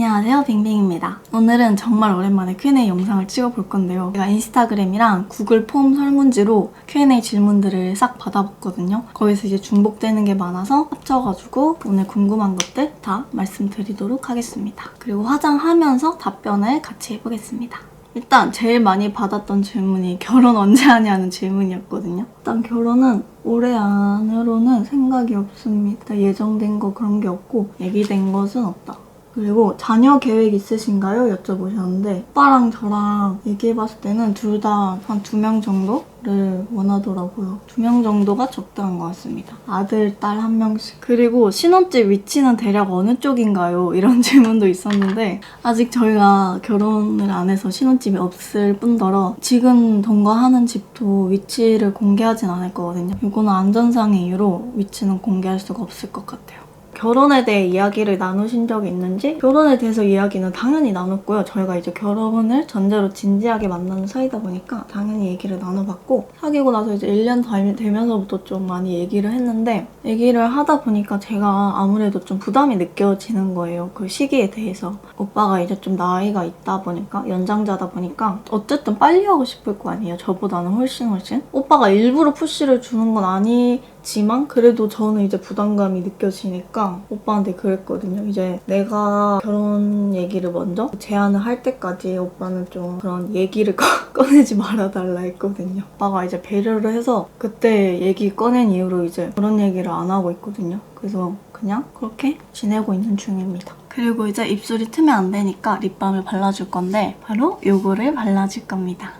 안녕하세요, 빙빙입니다. 오늘은 정말 오랜만에 Q&A 영상을 찍어볼 건데요. 제가 인스타그램이랑 구글 폼 설문지로 Q&A 질문들을 싹 받아봤거든요. 거기서 이제 중복되는 게 많아서 합쳐가지고 오늘 궁금한 것들 다 말씀드리도록 하겠습니다. 그리고 화장하면서 답변을 같이 해보겠습니다. 일단 제일 많이 받았던 질문이 결혼 언제 하냐는 질문이었거든요. 일단 결혼은 올해 안으로는 생각이 없습니다. 예정된 거 그런 게 없고 얘기된 것은 없다. 그리고 자녀 계획 있으신가요? 여쭤보셨는데 오빠랑 저랑 얘기해봤을 때는 둘 다 한 2명 정도를 원하더라고요. 2명 정도가 적당한 것 같습니다. 아들, 딸 1명씩. 그리고 신혼집 위치는 대략 어느 쪽인가요? 이런 질문도 있었는데 아직 저희가 결혼을 안 해서 신혼집이 없을 뿐더러 지금 동거하는 집도 위치를 공개하진 않을 거거든요. 이거는 안전상의 이유로 위치는 공개할 수가 없을 것 같아요. 결혼에 대해 이야기를 나누신 적이 있는지? 결혼에 대해서 이야기는 당연히 나눴고요. 저희가 이제 결혼을 전제로 진지하게 만나는 사이다 보니까 당연히 얘기를 나눠봤고 사귀고 나서 이제 1년 되면서부터 좀 많이 얘기를 했는데 얘기를 하다 보니까 제가 아무래도 좀 부담이 느껴지는 거예요. 그 시기에 대해서. 오빠가 이제 좀 나이가 있다 보니까 연장자다 보니까 어쨌든 빨리 하고 싶을 거 아니에요. 저보다는 훨씬. 오빠가 일부러 푸시를 주는 건 아니지만 그래도 저는 이제 부담감이 느껴지니까 오빠한테 그랬거든요. 이제 내가 결혼 얘기를 먼저 제안을 할 때까지 오빠는 좀 그런 얘기를 꺼내지 말아달라 했거든요. 오빠가 이제 배려를 해서 그때 얘기 꺼낸 이후로 이제 그런 얘기를 안 하고 있거든요. 그래서 그냥 그렇게 지내고 있는 중입니다. 그리고 이제 입술이 트면 안 되니까 립밤을 발라줄 건데 바로 요거를 발라줄 겁니다.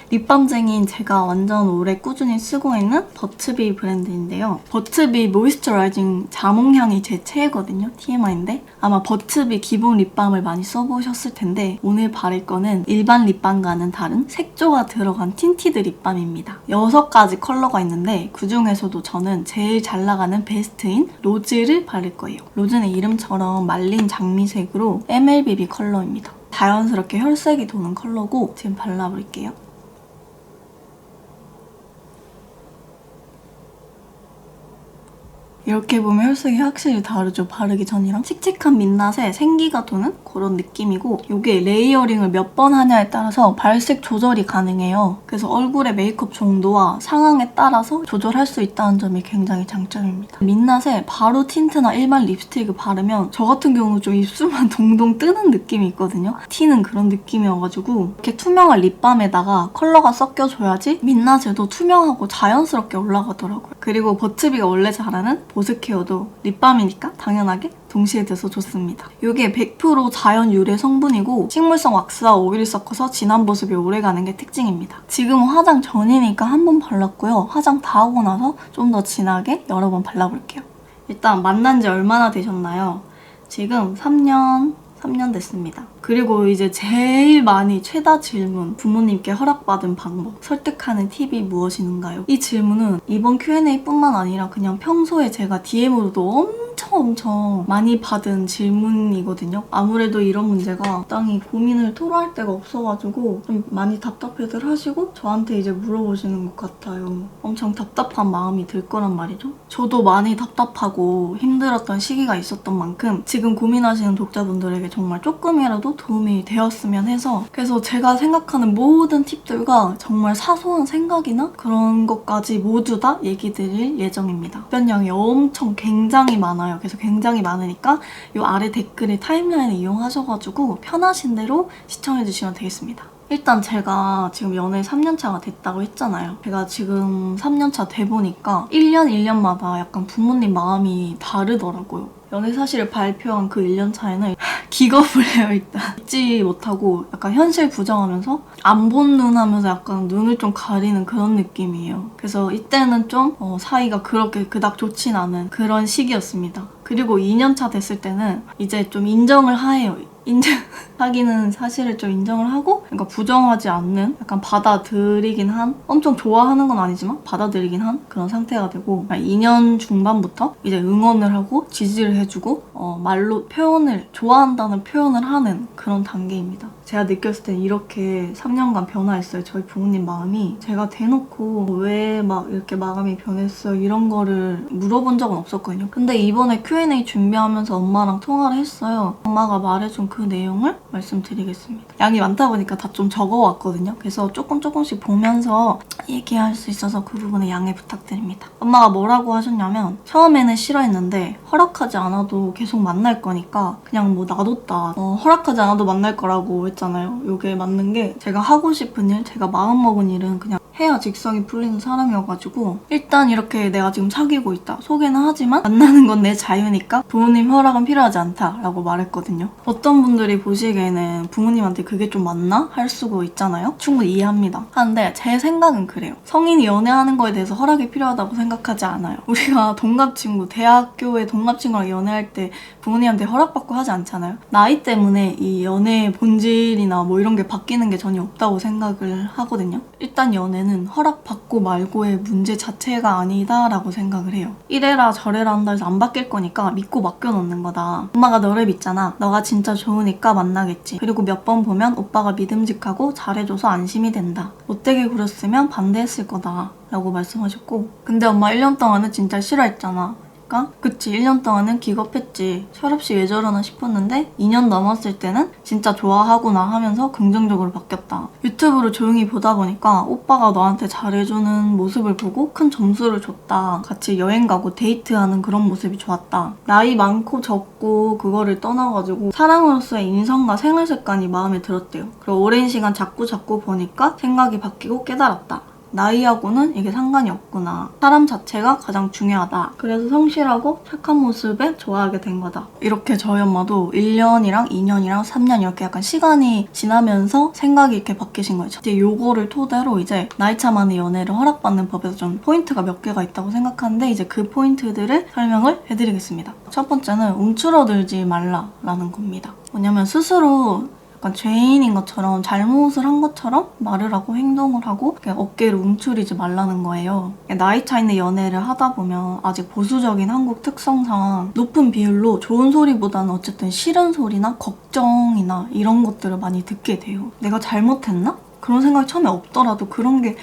립밤쟁이인 제가 완전 오래 꾸준히 쓰고 있는 버츠비 브랜드인데요. 버츠비 모이스처라이징 자몽향이 제 최애거든요. TMI인데 아마 버츠비 기본 립밤을 많이 써보셨을 텐데 오늘 바를 거는 일반 립밤과는 다른 색조가 들어간 틴티드 립밤입니다. 6가지 컬러가 있는데 그중에서도 저는 제일 잘 나가는 베스트인 로즈를 바를 거예요. 로즈는 이름처럼 말린 장미색으로 MLBB 컬러입니다. 자연스럽게 혈색이 도는 컬러고 지금 발라볼게요. 이렇게 보면 혈색이 확실히 다르죠. 바르기 전이랑. 칙칙한 민낯에 생기가 도는 그런 느낌이고 이게 레이어링을 몇 번 하냐에 따라서 발색 조절이 가능해요. 그래서 얼굴의 메이크업 정도와 상황에 따라서 조절할 수 있다는 점이 굉장히 장점입니다. 민낯에 바로 틴트나 일반 립스틱을 바르면 저 같은 경우는 좀 입술만 동동 뜨는 느낌이 있거든요. 티는 그런 느낌이어가지고 이렇게 투명한 립밤에다가 컬러가 섞여줘야지 민낯에도 투명하고 자연스럽게 올라가더라고요. 그리고 버츠비가 원래 잘하는 보습 케어도 립밤이니까 당연하게 동시에 돼서 좋습니다. 이게 100% 자연 유래 성분이고 식물성 왁스와 오일을 섞어서 진한 보습이 오래가는 게 특징입니다. 지금 화장 전이니까 한 번 발랐고요. 화장 다 하고 나서 좀 더 진하게 여러 번 발라볼게요. 일단 만난 지 얼마나 되셨나요? 지금 3년 됐습니다. 그리고 이제 제일 많이 최다 질문, 부모님께 허락받은 방법, 설득하는 팁이 무엇인가요? 이 질문은 이번 Q&A뿐만 아니라 그냥 평소에 제가 DM으로도 엄청 많이 받은 질문이거든요. 아무래도 이런 문제가 적당히 고민을 토로할 데가 없어가지고 좀 많이 답답해들 하시고 저한테 이제 물어보시는 것 같아요. 엄청 답답한 마음이 들 거란 말이죠. 저도 많이 답답하고 힘들었던 시기가 있었던 만큼 지금 고민하시는 독자분들에게 정말 조금이라도 도움이 되었으면 해서 그래서 제가 생각하는 모든 팁들과 정말 사소한 생각이나 그런 것까지 모두 다 얘기 드릴 예정입니다. 답변량이 엄청 굉장히 많아요. 그래서 굉장히 많으니까 이 아래 댓글에 타임라인을 이용하셔가지고 편하신 대로 시청해주시면 되겠습니다. 일단 제가 지금 연애 3년차가 됐다고 했잖아요. 제가 지금 3년차 돼보니까 1년마다 약간 부모님 마음이 다르더라고요. 연애 사실을 발표한 그 1년 차에는 기겁을 해요. 일단 잊지 못하고 약간 현실 부정하면서 안 본 눈 하면서 약간 눈을 좀 가리는 그런 느낌이에요. 그래서 이때는 좀 사이가 그렇게 그닥 좋진 않은 그런 시기였습니다. 그리고 2년차 됐을 때는 이제 좀 인정을 해요. 사귀는 사실을 좀 인정을 하고 그러니까 부정하지 않는 약간 받아들이긴 한 엄청 좋아하는 건 아니지만 받아들이긴 한 그런 상태가 되고 2년 중반부터 이제 응원을 하고 지지를 해주고 말로 좋아한다는 표현을 하는 그런 단계입니다. 제가 느꼈을 때 이렇게 3년간 변화했어요. 저희 부모님 마음이. 제가 대놓고 왜 막 이렇게 마음이 변했어요 이런 거를 물어본 적은 없었거든요. 근데 이번에 Q&A 준비하면서 엄마랑 통화를 했어요. 엄마가 말해준 그 내용을 말씀드리겠습니다. 양이 많다 보니까 다 좀 적어왔거든요. 그래서 조금씩 보면서 얘기할 수 있어서 그 부분에 양해 부탁드립니다. 엄마가 뭐라고 하셨냐면 처음에는 싫어했는데 허락하지 않아도 계속 만날 거니까 그냥 뭐 놔뒀다. 허락하지 않아도 만날 거라고 했잖아요. 이게 맞는 게 제가 하고 싶은 일, 제가 마음먹은 일은 그냥 해야 직성이 풀리는 사람이어가지고 일단 이렇게 내가 지금 사귀고 있다. 소개는 하지만 만나는 건 내 자유니까 부모님 허락은 필요하지 않다라고 말했거든요. 어떤 분들이 보시기에는 부모님한테 그게 좀 맞나? 할 수도 있잖아요. 충분히 이해합니다. 하는데 제 생각은 그래요. 성인이 연애하는 거에 대해서 허락이 필요하다고 생각하지 않아요. 우리가 동갑 친구, 대학교에 동갑 친구랑 연애할 때 부모님한테 허락받고 하지 않잖아요. 나이 때문에 이 연애의 본질이나 뭐 이런 게 바뀌는 게 전혀 없다고 생각을 하거든요. 일단 연애는 허락받고 말고의 문제 자체가 아니다라고 생각을 해요. 이래라 저래라 한다 해서 안 바뀔 거니까 믿고 맡겨놓는 거다. 엄마가 너를 믿잖아. 너가 진짜 좋으니까 만나겠지. 그리고 몇 번 보면 오빠가 믿음직하고 잘해줘서 안심이 된다. 못되게 굴었으면 반대했을 거다 라고 말씀하셨고 근데 엄마 1년 동안은 진짜 싫어했잖아. 그치 1년 동안은 기겁했지. 철없이 왜 저러나 싶었는데 2년 넘었을 때는 진짜 좋아하구나 하면서 긍정적으로 바뀌었다. 유튜브를 조용히 보다 보니까 오빠가 너한테 잘해주는 모습을 보고 큰 점수를 줬다. 같이 여행 가고 데이트하는 그런 모습이 좋았다. 나이 많고 적고 그거를 떠나가지고 사람으로서의 인성과 생활 습관이 마음에 들었대요. 그리고 오랜 시간 자꾸 보니까 생각이 바뀌고 깨달았다. 나이하고는 이게 상관이 없구나. 사람 자체가 가장 중요하다. 그래서 성실하고 착한 모습에 좋아하게 된 거다. 이렇게 저희 엄마도 1년이랑 2년이랑 3년 이렇게 약간 시간이 지나면서 생각이 이렇게 바뀌신 거죠. 이제 요거를 토대로 이제 나이차 많은 연애를 허락받는 법에서 좀 포인트가 몇 개가 있다고 생각하는데 이제 그 포인트들을 설명을 해드리겠습니다. 첫 번째는 움츠러들지 말라라는 겁니다. 뭐냐면 스스로 약간 죄인인 것처럼 잘못을 한 것처럼 말을 하고 행동을 하고 어깨를 움츠리지 말라는 거예요. 나이 차 있는 연애를 하다 보면 아직 보수적인 한국 특성상 높은 비율로 좋은 소리보다는 어쨌든 싫은 소리나 걱정이나 이런 것들을 많이 듣게 돼요. 내가 잘못했나? 그런 생각이 처음에 없더라도 그런 게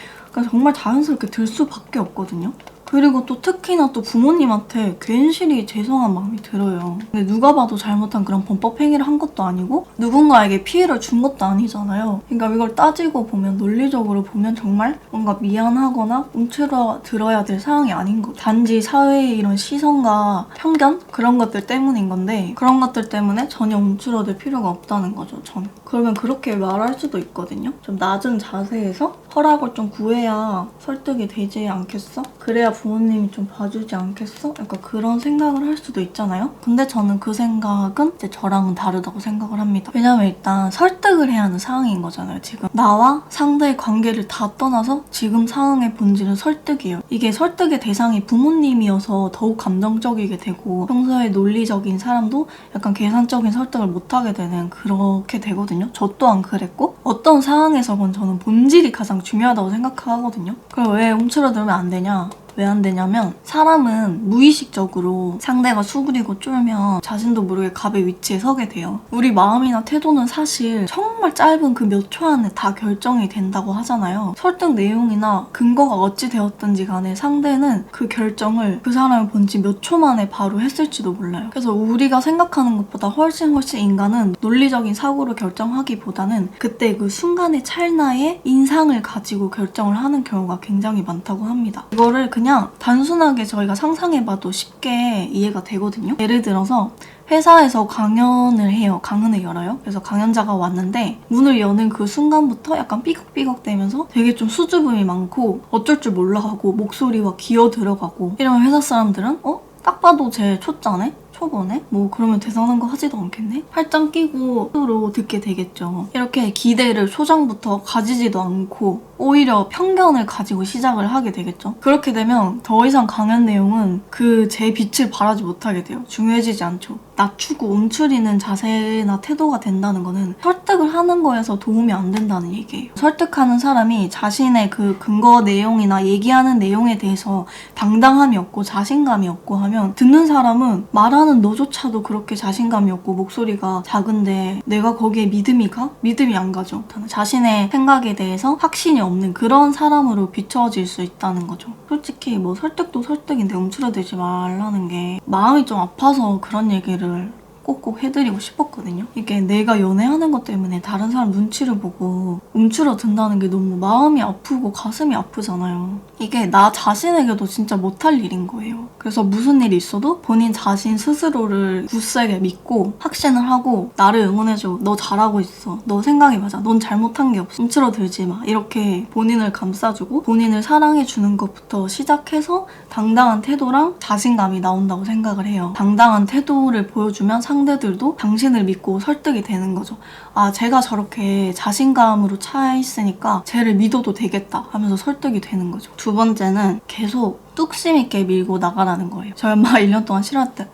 정말 자연스럽게 들 수밖에 없거든요. 그리고 또 특히나 또 부모님한테 괜시리 죄송한 마음이 들어요. 근데 누가 봐도 잘못한 그런 범법 행위를 한 것도 아니고 누군가에게 피해를 준 것도 아니잖아요. 그러니까 이걸 따지고 보면 논리적으로 보면 정말 뭔가 미안하거나 움츠러들어야 될 상황이 아닌 거. 단지 사회의 이런 시선과 편견? 그런 것들 때문인 건데 그런 것들 때문에 전혀 움츠러들 필요가 없다는 거죠, 저는. 그러면 그렇게 말할 수도 있거든요. 좀 낮은 자세에서 허락을 좀 구해야 설득이 되지 않겠어? 그래야 부모님이 좀 봐주지 않겠어? 약간 그런 생각을 할 수도 있잖아요. 근데 저는 그 생각은 이제 저랑은 다르다고 생각을 합니다. 왜냐면 일단 설득을 해야 하는 상황인 거잖아요, 지금. 나와 상대의 관계를 다 떠나서 지금 상황의 본질은 설득이에요. 이게 설득의 대상이 부모님이어서 더욱 감정적이게 되고 평소에 논리적인 사람도 약간 계산적인 설득을 못하게 되는 그렇게 되거든요. 저 또한 그랬고 어떤 상황에서건 저는 본질이 가장 중요하다고 생각하거든요. 그럼 왜 움츠러들면 안 되냐? 왜 안 되냐면 사람은 무의식적으로 상대가 수그리고 쫄면 자신도 모르게 갑의 위치에 서게 돼요. 우리 마음이나 태도는 사실 정말 짧은 그 몇 초 안에 다 결정이 된다고 하잖아요. 설득 내용이나 근거가 어찌 되었든지 간에 상대는 그 결정을 그 사람을 본 지 몇 초 만에 바로 했을지도 몰라요. 그래서 우리가 생각하는 것보다 훨씬 인간은 논리적인 사고로 결정하기보다는 그때 그 순간의 찰나의 인상을 가지고 결정을 하는 경우가 굉장히 많다고 합니다. 이거를 그냥 단순하게 저희가 상상해봐도 쉽게 이해가 되거든요. 예를 들어서 회사에서 강연을 해요. 강연을 열어요. 그래서 강연자가 왔는데 문을 여는 그 순간부터 약간 삐걱삐걱대면서 되게 좀 수줍음이 많고 어쩔 줄 몰라 하고 목소리와 기어 들어가고 이러면 회사 사람들은 딱 봐도 쟤 초짜네? 초보네? 뭐 그러면 대단한 거 하지도 않겠네? 팔짱 끼고 스스로 듣게 되겠죠. 이렇게 기대를 초장부터 가지지도 않고 오히려 편견을 가지고 시작을 하게 되겠죠. 그렇게 되면 더 이상 강연 내용은 그 제 빛을 발하지 못하게 돼요. 중요해지지 않죠. 낮추고 움츠리는 자세나 태도가 된다는 거는 설득을 하는 거에서 도움이 안 된다는 얘기예요. 설득하는 사람이 자신의 그 근거 내용이나 얘기하는 내용에 대해서 당당함이 없고 자신감이 없고 하면 듣는 사람은 말하는 너조차도 그렇게 자신감이 없고 목소리가 작은데 내가 거기에 믿음이 가? 믿음이 안 가죠. 자신의 생각에 대해서 확신이 없는 그런 사람으로 비춰질 수 있다는 거죠. 솔직히 뭐 설득도 설득인데 움츠러들지 말라는 게 마음이 좀 아파서 그런 얘기를 꼭꼭 해드리고 싶었거든요. 이게 내가 연애하는 것 때문에 다른 사람 눈치를 보고 움츠러든다는 게 너무 마음이 아프고 가슴이 아프잖아요. 이게 나 자신에게도 진짜 못할 일인 거예요. 그래서 무슨 일이 있어도 본인 자신 스스로를 굳세게 믿고 확신을 하고 나를 응원해줘. 너 잘하고 있어. 너 생각이 맞아. 넌 잘못한 게 없어. 움츠러들지 마. 이렇게 본인을 감싸주고 본인을 사랑해주는 것부터 시작해서 당당한 태도랑 자신감이 나온다고 생각을 해요. 당당한 태도를 보여주면 상대들도 당신을 믿고 설득이 되는 거죠. 아, 제가 저렇게 자신감으로 차 있으니까 쟤를 믿어도 되겠다 하면서 설득이 되는 거죠. 두 번째는 계속 뚝심 있게 밀고 나가라는 거예요. 저희 엄마가 1년 동안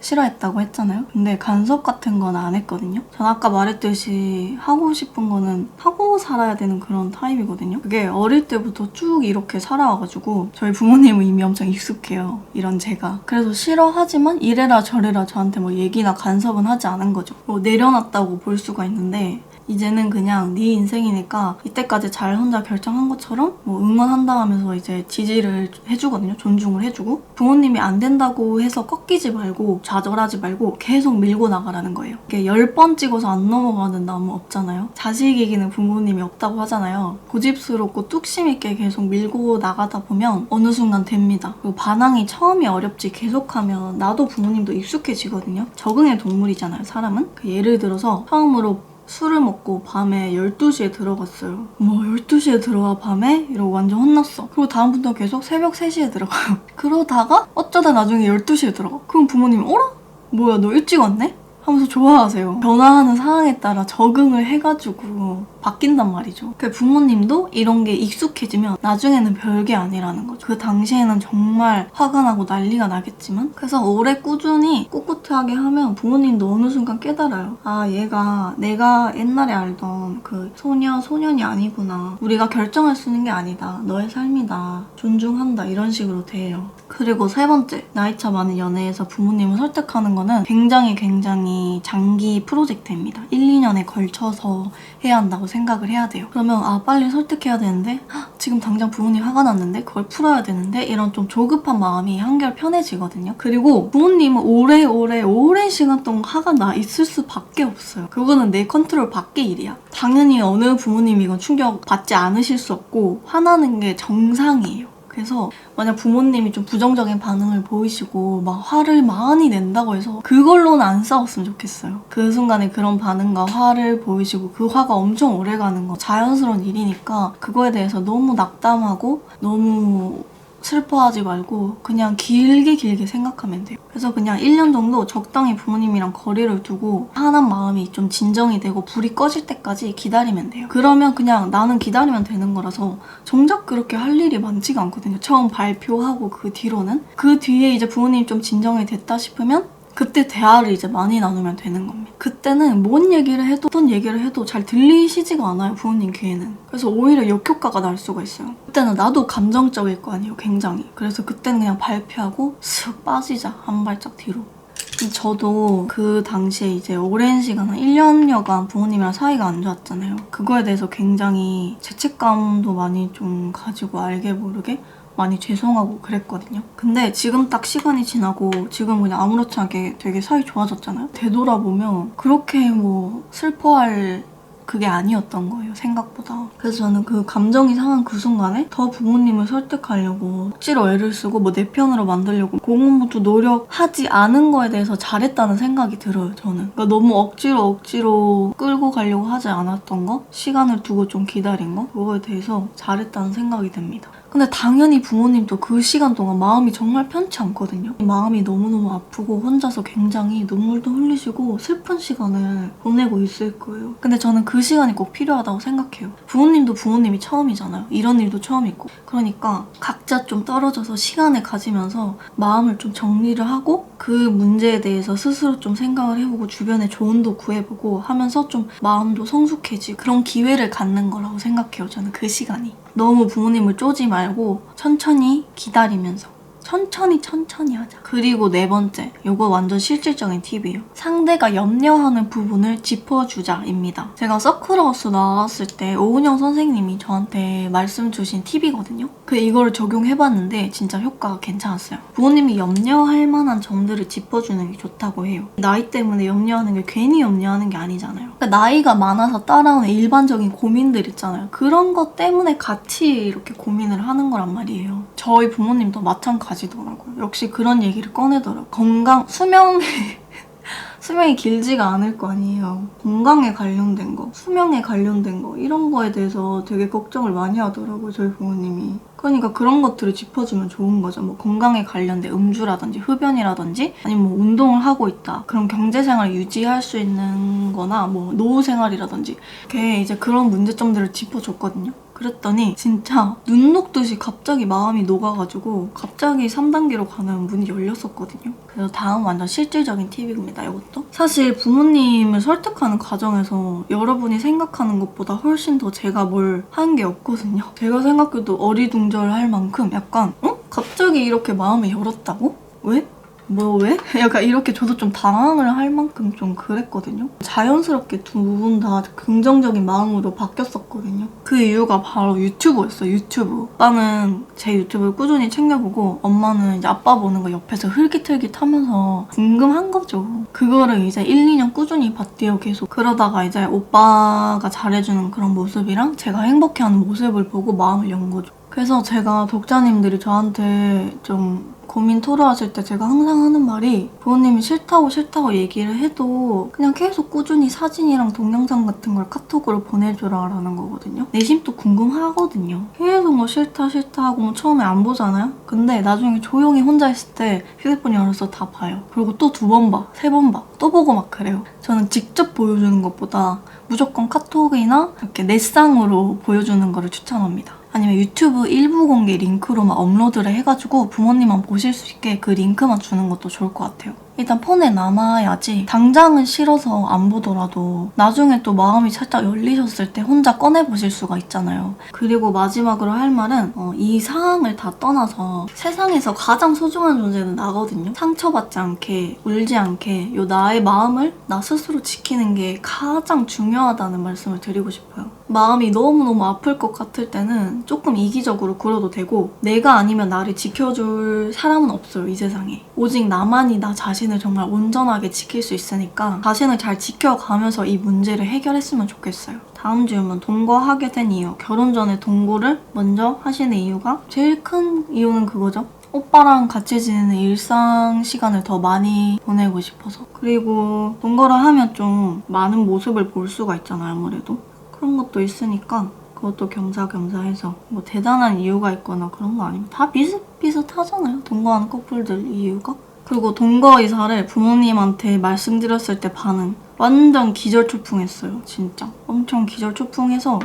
싫어했다고 했잖아요. 근데 간섭 같은 건 안 했거든요. 전 아까 말했듯이 하고 싶은 거는 하고 살아야 되는 그런 타입이거든요. 그게 어릴 때부터 쭉 이렇게 살아와가지고 저희 부모님은 이미 엄청 익숙해요. 이런 제가. 그래서 싫어하지만 이래라 저래라 저한테 뭐 얘기나 간섭은 하지 않은 거죠. 뭐 내려놨다고 볼 수가 있는데 이제는 그냥 네 인생이니까 이때까지 잘 혼자 결정한 것처럼 뭐 응원한다 하면서 이제 지지를 해주거든요. 존중을 해주고 부모님이 안 된다고 해서 꺾이지 말고 좌절하지 말고 계속 밀고 나가라는 거예요. 이게 10번 찍어서 안 넘어가는 나무 없잖아요. 자식 이기는 부모님이 없다고 하잖아요. 고집스럽고 뚝심 있게 계속 밀고 나가다 보면 어느 순간 됩니다. 그리고 반항이 처음이 어렵지 계속하면 나도 부모님도 익숙해지거든요. 적응의 동물이잖아요, 사람은. 예를 들어서 처음으로 술을 먹고 밤에 12시에 들어갔어요. 뭐 12시에 들어와 밤에? 이러고 완전 혼났어. 그리고 다음부터 계속 새벽 3시에 들어가요. 그러다가 어쩌다 나중에 12시에 들어가. 그럼 부모님이 어라? 뭐야 너 일찍 왔네? 하면서 좋아하세요. 변화하는 상황에 따라 적응을 해가지고 바뀐단 말이죠. 그 부모님도 이런 게 익숙해지면 나중에는 별게 아니라는 거죠. 그 당시에는 정말 화가 나고 난리가 나겠지만 그래서 오래 꾸준히 꿋꿋하게 하면 부모님도 어느 순간 깨달아요. 아, 얘가 내가 옛날에 알던 그 소년이 아니구나. 우리가 결정할 수 있는 게 아니다. 너의 삶이다. 존중한다. 이런 식으로 돼요. 그리고 세 번째, 나이차 많은 연애에서 부모님을 설득하는 거는 굉장히 장기 프로젝트입니다. 1, 2년에 걸쳐서 해야 한다고 생각을 해야 돼요. 그러면 아, 빨리 설득해야 되는데 지금 당장 부모님 화가 났는데 그걸 풀어야 되는데 이런 좀 조급한 마음이 한결 편해지거든요. 그리고 부모님은 오랜 시간 동안 화가 나 있을 수밖에 없어요. 그거는 내 컨트롤 밖의 일이야. 당연히 어느 부모님이건 충격 받지 않으실 수 없고 화나는 게 정상이에요. 그래서 만약 부모님이 좀 부정적인 반응을 보이시고 막 화를 많이 낸다고 해서 그걸로는 안 싸웠으면 좋겠어요. 그 순간에 그런 반응과 화를 보이시고 그 화가 엄청 오래가는 거 자연스러운 일이니까 그거에 대해서 너무 낙담하고 너무 슬퍼하지 말고 그냥 길게 생각하면 돼요. 그래서 그냥 1년 정도 적당히 부모님이랑 거리를 두고 화난 마음이 좀 진정이 되고 불이 꺼질 때까지 기다리면 돼요. 그러면 그냥 나는 기다리면 되는 거라서 정작 그렇게 할 일이 많지가 않거든요. 처음 발표하고 그 뒤로는. 그 뒤에 이제 부모님이 좀 진정이 됐다 싶으면 그때 대화를 이제 많이 나누면 되는 겁니다. 그때는 뭔 얘기를 해도 어떤 얘기를 해도 잘 들리시지가 않아요, 부모님 귀에는. 그래서 오히려 역효과가 날 수가 있어요. 그때는 나도 감정적일 거 아니에요, 굉장히. 그래서 그때는 그냥 발표하고 슥 빠지자, 한 발짝 뒤로. 저도 그 당시에 이제 오랜 시간, 한 1년여간 부모님이랑 사이가 안 좋았잖아요. 그거에 대해서 굉장히 죄책감도 많이 좀 가지고 알게 모르게 많이 죄송하고 그랬거든요. 근데 지금 딱 시간이 지나고 지금 그냥 아무렇지 않게 되게 사이 좋아졌잖아요. 되돌아보면 그렇게 뭐 슬퍼할 그게 아니었던 거예요, 생각보다. 그래서 저는 그 감정이 상한 그 순간에 더 부모님을 설득하려고 억지로 애를 쓰고 뭐 내 편으로 만들려고 공부도 노력하지 않은 거에 대해서 잘했다는 생각이 들어요, 저는. 그러니까 너무 억지로 끌고 가려고 하지 않았던 거? 시간을 두고 좀 기다린 거? 그거에 대해서 잘했다는 생각이 듭니다. 근데 당연히 부모님도 그 시간 동안 마음이 정말 편치 않거든요. 마음이 너무너무 아프고 혼자서 굉장히 눈물도 흘리시고 슬픈 시간을 보내고 있을 거예요. 근데 저는 그 시간이 꼭 필요하다고 생각해요. 부모님도 부모님이 처음이잖아요. 이런 일도 처음이고. 그러니까 각자 좀 떨어져서 시간을 가지면서 마음을 좀 정리를 하고 그 문제에 대해서 스스로 좀 생각을 해보고 주변에 조언도 구해보고 하면서 좀 마음도 성숙해지고 그런 기회를 갖는 거라고 생각해요. 저는 그 시간이. 너무 부모님을 쪼지 말고 천천히 기다리면서 천천히 하자. 그리고 네 번째, 이거 완전 실질적인 팁이에요. 상대가 염려하는 부분을 짚어주자입니다. 제가 서클하우스 나왔을 때 오은영 선생님이 저한테 말씀 주신 팁이거든요. 이거를 적용해봤는데 진짜 효과가 괜찮았어요. 부모님이 염려할 만한 점들을 짚어주는 게 좋다고 해요. 나이 때문에 염려하는 게 괜히 염려하는 게 아니잖아요. 그러니까 나이가 많아서 따라오는 일반적인 고민들 있잖아요. 그런 것 때문에 같이 이렇게 고민을 하는 거란 말이에요. 저희 부모님도 마찬가지더라고요. 역시 그런 얘기를 꺼내더라고요. 건강, 수명이 길지가 않을 거 아니에요. 건강에 관련된 거, 수명에 관련된 거 이런 거에 대해서 되게 걱정을 많이 하더라고요. 저희 부모님이. 그러니까 그런 것들을 짚어주면 좋은 거죠. 뭐 건강에 관련된 음주라든지 흡연이라든지 아니면 뭐 운동을 하고 있다. 그럼 경제생활을 유지할 수 있는 거나 뭐 노후 생활이라든지 이렇게 이제 그런 문제점들을 짚어줬거든요. 그랬더니 진짜 눈 녹듯이 갑자기 마음이 녹아가지고 갑자기 3단계로 가는 문이 열렸었거든요. 그래서 다음 완전 실질적인 팁입니다. 이것도. 사실 부모님을 설득하는 과정에서 여러분이 생각하는 것보다 훨씬 더 제가 뭘 한 게 없거든요. 제가 생각해도 어리둥절할 만큼 약간 갑자기 이렇게 마음이 열었다고? 왜? 왜? 약간 이렇게 저도 좀 당황을 할 만큼 좀 그랬거든요. 자연스럽게 두 분 다 긍정적인 마음으로 바뀌었었거든요. 그 이유가 바로 유튜브였어요. 유튜브. 오빠는 제 유튜브를 꾸준히 챙겨보고 엄마는 이제 아빠 보는 거 옆에서 흘깃흘깃 하면서 궁금한 거죠. 그거를 이제 1, 2년 꾸준히 봤대요. 계속. 그러다가 이제 오빠가 잘해주는 그런 모습이랑 제가 행복해하는 모습을 보고 마음을 연 거죠. 그래서 제가 독자님들이 저한테 좀 고민 토로하실 때 제가 항상 하는 말이 부모님이 싫다고 얘기를 해도 그냥 계속 꾸준히 사진이랑 동영상 같은 걸 카톡으로 보내줘라 라는 거거든요. 내심도 궁금하거든요. 계속 뭐 싫다 하고 뭐 처음에 안 보잖아요? 근데 나중에 조용히 혼자 있을 때 휴대폰 열어서 다 봐요. 그리고 또 2번 봐, 3번 봐, 또 보고 막 그래요. 저는 직접 보여주는 것보다 무조건 카톡이나 이렇게 넷상으로 보여주는 거를 추천합니다. 아니면 유튜브 일부 공개 링크로만 업로드를 해가지고 부모님만 보실 수 있게 그 링크만 주는 것도 좋을 것 같아요. 일단 폰에 남아야지 당장은 싫어서 안 보더라도 나중에 또 마음이 살짝 열리셨을 때 혼자 꺼내보실 수가 있잖아요. 그리고 마지막으로 할 말은 이 상황을 다 떠나서 세상에서 가장 소중한 존재는 나거든요. 상처받지 않게, 울지 않게 요 나의 마음을 나 스스로 지키는 게 가장 중요하다는 말씀을 드리고 싶어요. 마음이 너무너무 아플 것 같을 때는 조금 이기적으로 굴어도 되고 내가 아니면 나를 지켜줄 사람은 없어요. 이 세상에. 오직 나만이 나 자신을 정말 온전하게 지킬 수 있으니까 자신을 잘 지켜가면서 이 문제를 해결했으면 좋겠어요. 다음 질문. 동거하게 된 이유. 결혼 전에 동거를 먼저 하시는 이유가 제일 큰 이유는 그거죠. 오빠랑 같이 지내는 일상 시간을 더 많이 보내고 싶어서. 그리고 동거를 하면 좀 많은 모습을 볼 수가 있잖아요. 아무래도. 그런 것도 있으니까 그것도 겸사겸사해서 뭐 대단한 이유가 있거나 그런 거 아니면 다 비슷비슷하잖아요. 동거하는 커플들 이유가. 그리고 동거 이사를 부모님한테 말씀드렸을 때 반응 완전 기절초풍했어요. 진짜 엄청 기절초풍해서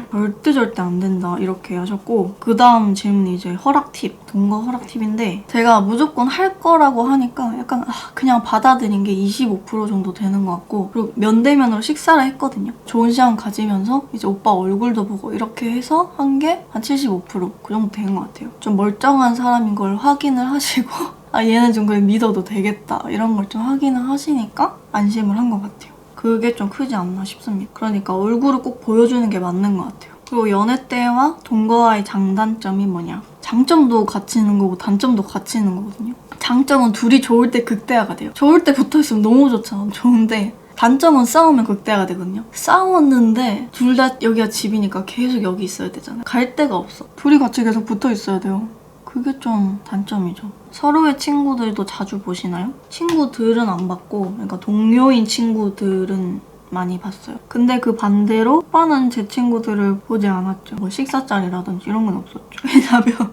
절대 안 된다 이렇게 하셨고, 그 다음 질문이 이제 허락 팁, 동거 허락 팁인데 제가 무조건 할 거라고 하니까 약간 그냥 받아들인 게 25% 정도 되는 것 같고, 그리고 면대면으로 식사를 했거든요. 좋은 시간 가지면서 이제 오빠 얼굴도 보고 이렇게 해서 한 게 한 75%그 정도 된 것 같아요. 좀 멀쩡한 사람인 걸 확인을 하시고 얘는 좀 그래 믿어도 되겠다 이런 걸 좀 확인을 하시니까 안심을 한 것 같아요. 그게 좀 크지 않나 싶습니다. 그러니까 얼굴을 꼭 보여주는 게 맞는 것 같아요. 그리고 연애 때와 동거와의 장단점이 뭐냐. 장점도 같이 있는 거고 단점도 같이 있는 거거든요. 장점은 둘이 좋을 때 극대화가 돼요. 좋을 때 붙어있으면 너무 좋잖아. 좋은데 단점은 싸우면 극대화가 되거든요. 싸웠는데 둘 다 여기가 집이니까 계속 여기 있어야 되잖아요. 갈 데가 없어. 둘이 같이 계속 붙어 있어야 돼요. 그게 좀 단점이죠. 서로의 친구들도 자주 보시나요? 친구들은 안 봤고, 그러니까 동료인 친구들은 많이 봤어요. 근데 그 반대로 오빠는 제 친구들을 보지 않았죠. 뭐 식사 자리라든지 이런 건 없었죠. 왜냐면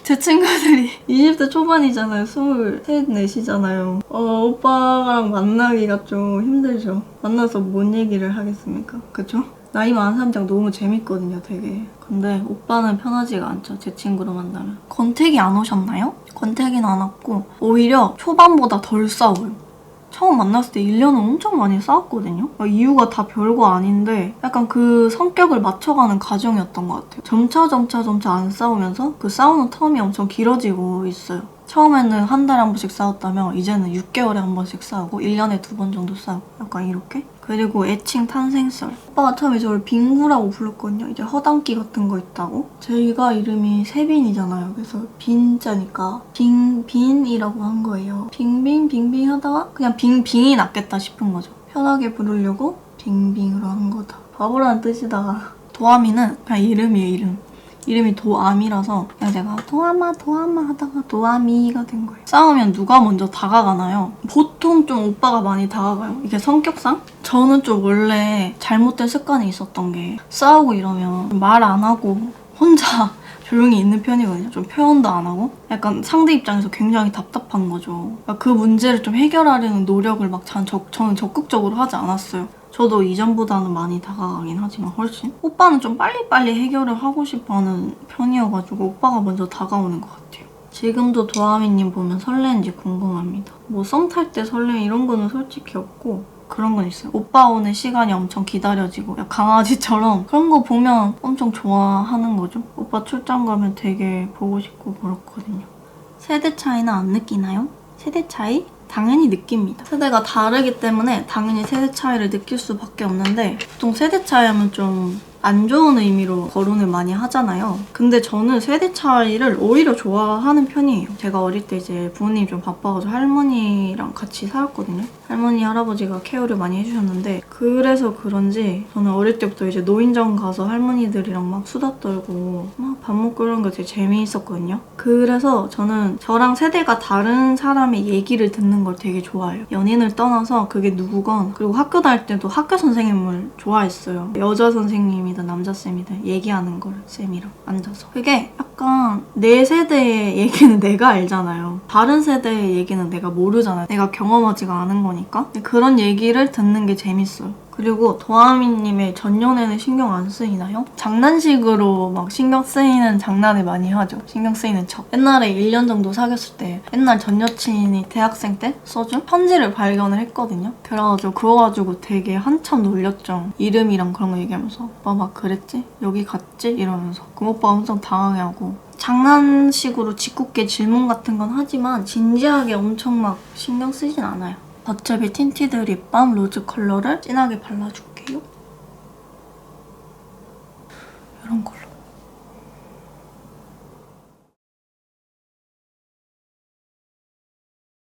제 친구들이 20대 초반이잖아요. 23, 4이잖아요. 오빠랑 만나기가 좀 힘들죠. 만나서 뭔 얘기를 하겠습니까? 그쵸? 나이 많은 사람들이랑 너무 재밌거든요, 되게. 근데 오빠는 편하지가 않죠, 제 친구로 만나면. 권태기 안 오셨나요? 권태기는 안 왔고 오히려 초반보다 덜 싸워요. 처음 만났을 때 1년은 엄청 많이 싸웠거든요. 이유가 다 별거 아닌데 약간 그 성격을 맞춰가는 과정이었던 것 같아요. 점차 안 싸우면서 그 싸우는 텀이 엄청 길어지고 있어요. 처음에는 한 달에 한 번씩 싸웠다면 이제는 6개월에 한 번씩 싸우고 1년에 2번 정도 싸우고 약간 이렇게. 그리고 애칭 탄생썰. 오빠가 처음에 저를 빙구라고 불렀거든요. 이제 허당끼 같은 거 있다고. 제가 이름이 세빈이잖아요. 그래서 빈자니까 빙빈이라고 한 거예요. 빙빙 하다가 그냥 빙빙이 낫겠다 싶은 거죠. 편하게 부르려고 빙빙으로 한 거다. 바보라는 뜻이다가. 도아미는 그냥 이름이에요, 이름. 이름이 도암이라서 그냥 제가 도아마 하다가 도아미가 된 거예요. 싸우면 누가 먼저 다가가나요? 보통 좀 오빠가 많이 다가가요. 이게 성격상? 저는 좀 원래 잘못된 습관이 있었던 게 싸우고 이러면 말 안 하고 혼자 조용히 있는 편이거든요. 좀 표현도 안 하고 약간 상대 입장에서 굉장히 답답한 거죠. 그러니까 그 문제를 좀 해결하려는 노력을 막 저는 적극적으로 하지 않았어요. 저도 이전보다는 많이 다가가긴 하지만 훨씬. 오빠는 좀 빨리빨리 해결을 하고 싶어하는 편이어가지고 오빠가 먼저 다가오는 것 같아요. 지금도 도아미님 보면 설레는지 궁금합니다. 뭐 썸 탈 때 설레 이런 거는 솔직히 없고 그런 건 있어요. 오빠 오는 시간이 엄청 기다려지고 강아지처럼 그런 거 보면 엄청 좋아하는 거죠. 오빠 출장 가면 되게 보고 싶고 그렇거든요. 세대 차이는 안 느끼나요? 세대 차이? 당연히 느낍니다. 세대가 다르기 때문에 당연히 세대 차이를 느낄 수밖에 없는데 보통 세대 차이 하면 좀 안 좋은 의미로 거론을 많이 하잖아요. 근데 저는 세대 차이를 오히려 좋아하는 편이에요. 제가 어릴 때 이제 부모님이 좀 바빠가지고 할머니랑 같이 살았거든요. 할머니, 할아버지가 케어를 많이 해주셨는데 그래서 그런지 저는 어릴 때부터 이제 노인정 가서 할머니들이랑 막 수다 떨고 막 밥 먹고 이런 거 되게 재미있었거든요. 그래서 저는 저랑 세대가 다른 사람의 얘기를 듣는 걸 되게 좋아해요. 연인을 떠나서 그게 누구건. 그리고 학교 다닐 때도 학교 선생님을 좋아했어요. 여자 선생님이든 남자쌤이든 얘기하는 걸 쌤이랑 앉아서. 그게 약간 내 세대의 얘기는 내가 알잖아요. 다른 세대의 얘기는 내가 모르잖아요. 내가 경험하지가 않은 거니까. 그런 얘기를 듣는 게 재밌어요. 그리고 도아미님의 전연애는 신경 안 쓰이나요? 장난식으로 막 신경 쓰이는 장난을 많이 하죠. 신경 쓰이는 척. 옛날에 1년 정도 사귀었을 때 옛날 전 여친이 대학생 때 써준 편지를 발견을 했거든요. 그래가지고 그거 가지고 되게 한참 놀렸죠. 이름이랑 그런 거 얘기하면서 오빠 막 그랬지? 여기 갔지? 이러면서. 그럼 오빠가 엄청 당황해하고 장난식으로 짓궂게 질문 같은 건 하지만 진지하게 엄청 막 신경 쓰진 않아요. 버처비 틴티드 립밤 로즈 컬러를 진하게 발라줄게요. 이런 컬러.